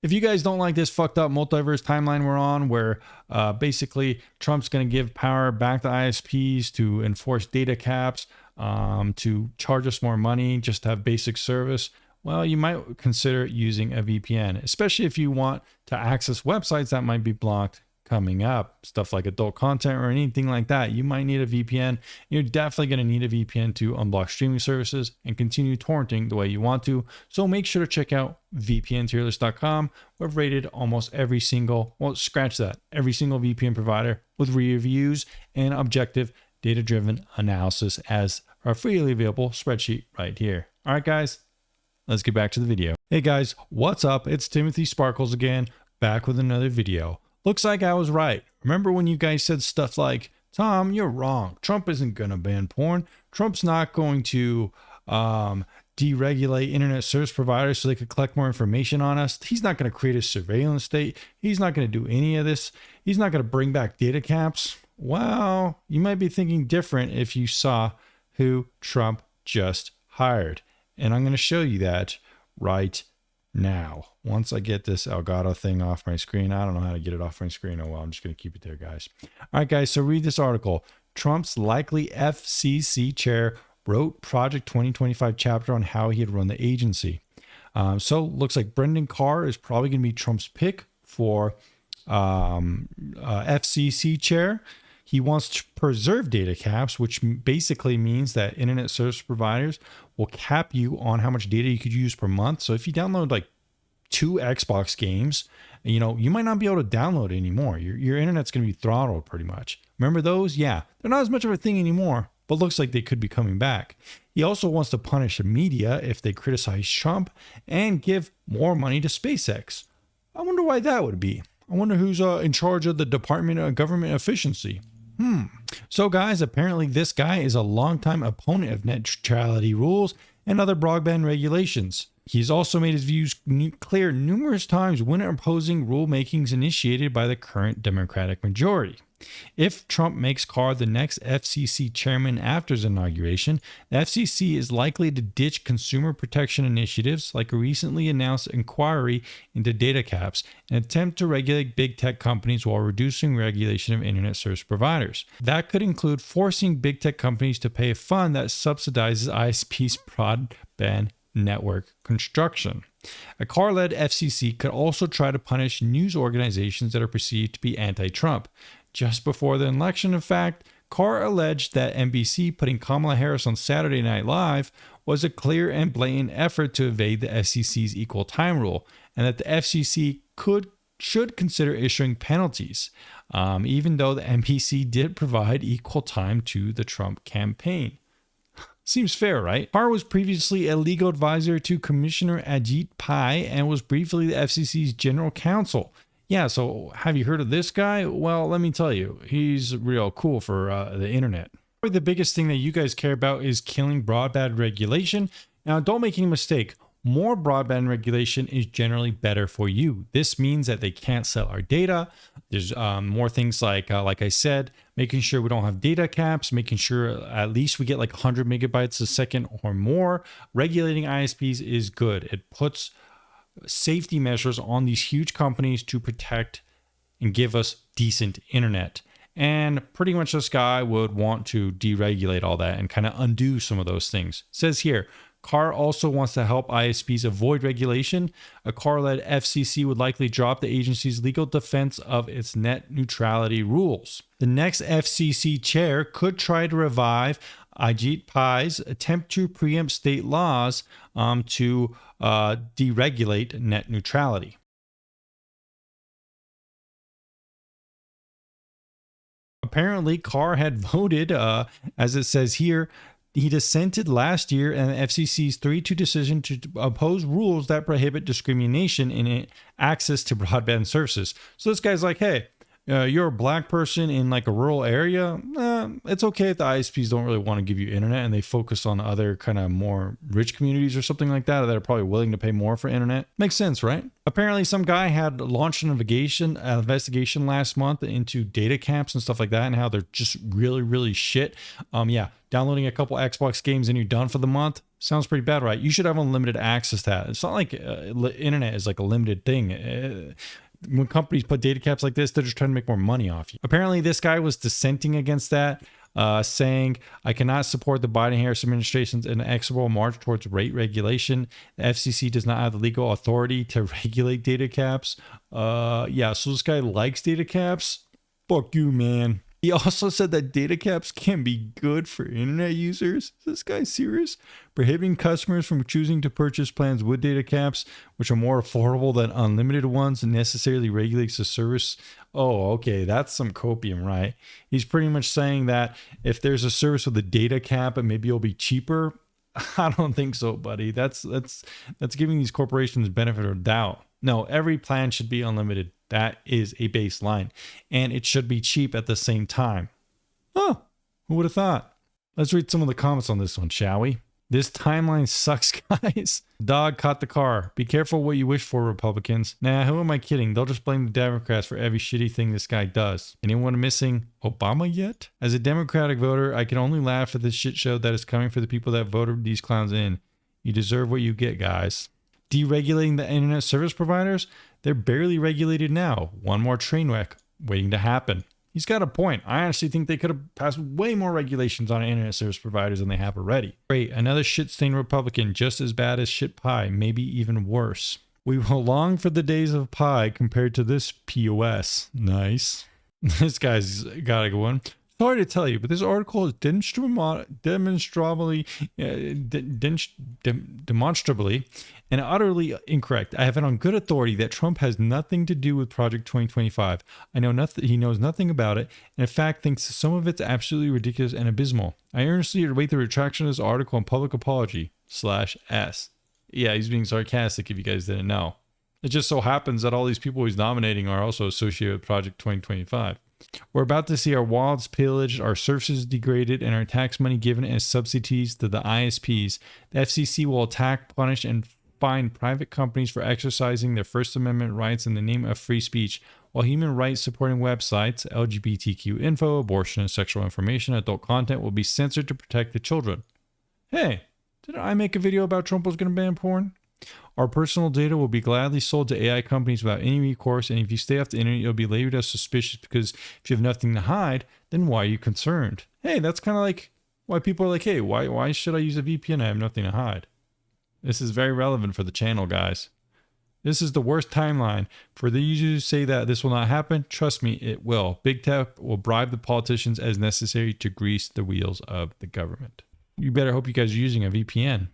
If you guys don't like this fucked up multiverse timeline we're on, where basically Trump's going to give power back to ISPs to enforce data caps, to charge us more money just to have basic service, well, you might consider using a VPN, especially if you want to access websites that might be blocked coming up, stuff like adult content or anything like that. You might need a VPN. You're definitely going to need a VPN to unblock streaming services and continue torrenting the way you want to. So make sure to check out vpntierlist.com. We've rated almost every single, well, scratch that, every single VPN provider with reviews and objective data-driven analysis as our freely available spreadsheet right here. All right, guys, let's get back to the video. Hey guys, what's up? It's Timothy Sparkles again, back with another video. Looks like I was right. Remember when you guys said stuff like, Tom, you're wrong. Trump isn't going to ban porn. Trump's not going to deregulate internet service providers so they could collect more information on us. He's not going to create a surveillance state. He's not going to do any of this. He's not going to bring back data caps. Well, you might be thinking different if you saw who Trump just hired. And I'm going to show you that right now. Once I get this Elgato thing off my screen, I don't know how to get it off my screen. Oh well, I'm just going to keep it there, guys. All right, guys, so read this article. Trump's likely FCC chair wrote Project 2025 chapter on how he had run the agency. So looks like Brendan Carr is probably going to be Trump's pick for FCC chair. He wants to preserve data caps, which basically means that internet service providers will cap you on how much data you could use per month. So if you download like 2 Xbox games, you know, you might not be able to download anymore. Your internet's going to be throttled pretty much. Remember those? Yeah, they're not as much of a thing anymore, but looks like they could be coming back. He also wants to punish the media if they criticize Trump and give more money to SpaceX. I wonder why that would be. I wonder who's in charge of the Department of Government Efficiency. So guys, apparently this guy is a longtime opponent of net neutrality rules and other broadband regulations. He's also made his views clear numerous times when opposing rulemakings initiated by the current Democratic majority. If Trump makes Carr the next FCC chairman after his inauguration, the FCC is likely to ditch consumer protection initiatives like a recently announced inquiry into data caps and attempt to regulate big tech companies while reducing regulation of internet service providers. That could include forcing big tech companies to pay a fund that subsidizes ISP's broadband network construction. A Carr-led FCC could also try to punish news organizations that are perceived to be anti-Trump. Just before the election, in fact, Carr alleged that NBC putting Kamala Harris on Saturday Night Live was a clear and blatant effort to evade the FCC's equal time rule, and that the FCC should consider issuing penalties, even though the NBC did provide equal time to the Trump campaign. Seems fair, right? Carr was previously a legal advisor to Commissioner Ajit Pai and was briefly the FCC's general counsel. Yeah, so have you heard of this guy? Well, let me tell you, he's real cool for the internet. The biggest thing that you guys care about is killing broadband regulation. Now, don't make any mistake. More broadband regulation is generally better for you. This means that they can't sell our data. There's more things like I said, making sure we don't have data caps, making sure at least we get like 100 megabytes a second or more. Regulating ISPs is good. It puts safety measures on these huge companies to protect and give us decent internet. And pretty much this guy would want to deregulate all that and kind of undo some of those things. It says here, Carr also wants to help ISPs avoid regulation. A Carr-led FCC would likely drop the agency's legal defense of its net neutrality rules. The next FCC chair could try to revive Ajit Pai's attempt to preempt state laws to deregulate net neutrality. Apparently, Carr had voted, as it says here, he dissented last year in the FCC's 3-2 decision to oppose rules that prohibit discrimination in access to broadband services. So this guy's like, hey, you're a black person in like a rural area, it's okay if the ISPs don't really want to give you internet and they focus on other kind of more rich communities or something like that are probably willing to pay more for internet. Makes sense, right? Apparently some guy had launched an investigation last month into data caps and stuff like that and how they're just really, really shit. Yeah, downloading a couple Xbox games and you're done for the month. Sounds pretty bad, right? You should have unlimited access to that. It's not like internet is like a limited thing. When companies put data caps like this, they're just trying to make more money off you. Apparently, this guy was dissenting against that, saying, I cannot support the Biden-Harris administration's inexorable march towards rate regulation. The FCC does not have the legal authority to regulate data caps. Yeah, so this guy likes data caps. Fuck you, man. He also said that data caps can be good for internet users. Is this guy serious? Prohibiting customers from choosing to purchase plans with data caps, which are more affordable than unlimited ones, necessarily regulates the service. Oh, okay, that's some copium, right? He's pretty much saying that if there's a service with a data cap, and maybe it'll be cheaper. I don't think so, buddy. That's giving these corporations benefit of doubt. No, every plan should be unlimited. That is a baseline. And it should be cheap at the same time. Oh, who would have thought? Let's read some of the comments on this one, shall we? This timeline sucks, guys. Dog caught the car. Be careful what you wish for, Republicans. Nah, who am I kidding? They'll just blame the Democrats for every shitty thing this guy does. Anyone missing Obama yet? As a Democratic voter, I can only laugh at this shit show that is coming for the people that voted these clowns in. You deserve what you get, guys. Deregulating the internet service providers? They're barely regulated now. One more train wreck waiting to happen. He's got a point. I actually think they could have passed way more regulations on internet service providers than they have already. Great, another shit-stained Republican, just as bad as shit Pai, maybe even worse. We will long for the days of Pai compared to this POS. Nice. This guy's got a good one. Sorry to tell you, but this article is demonstrably and utterly incorrect. I have it on good authority that Trump has nothing to do with Project 2025. I know nothing. He knows nothing about it, and in fact thinks some of it's absolutely ridiculous and abysmal. I earnestly await the retraction of this article and public apology /S. Yeah, he's being sarcastic if you guys didn't know. It just so happens that all these people he's nominating are also associated with Project 2025. We're about to see our wallets pillaged, our services degraded, and our tax money given as subsidies to the ISPs. The FCC will attack, punish, and fine private companies for exercising their First Amendment rights in the name of free speech, while human rights supporting websites, LGBTQ info, abortion, and sexual information, adult content will be censored to protect the children. Hey, didn't I make a video about Trump was going to ban porn? Our personal data will be gladly sold to AI companies without any recourse, and if you stay off the internet, you'll be labeled as suspicious because if you have nothing to hide, then why are you concerned? Hey, that's kind of like why people are like, hey, why should I use a VPN? I have nothing to hide. This is very relevant for the channel, guys. This is the worst timeline. For the users who say that this will not happen, trust me, it will. Big Tech will bribe the politicians as necessary to grease the wheels of the government. You better hope you guys are using a VPN.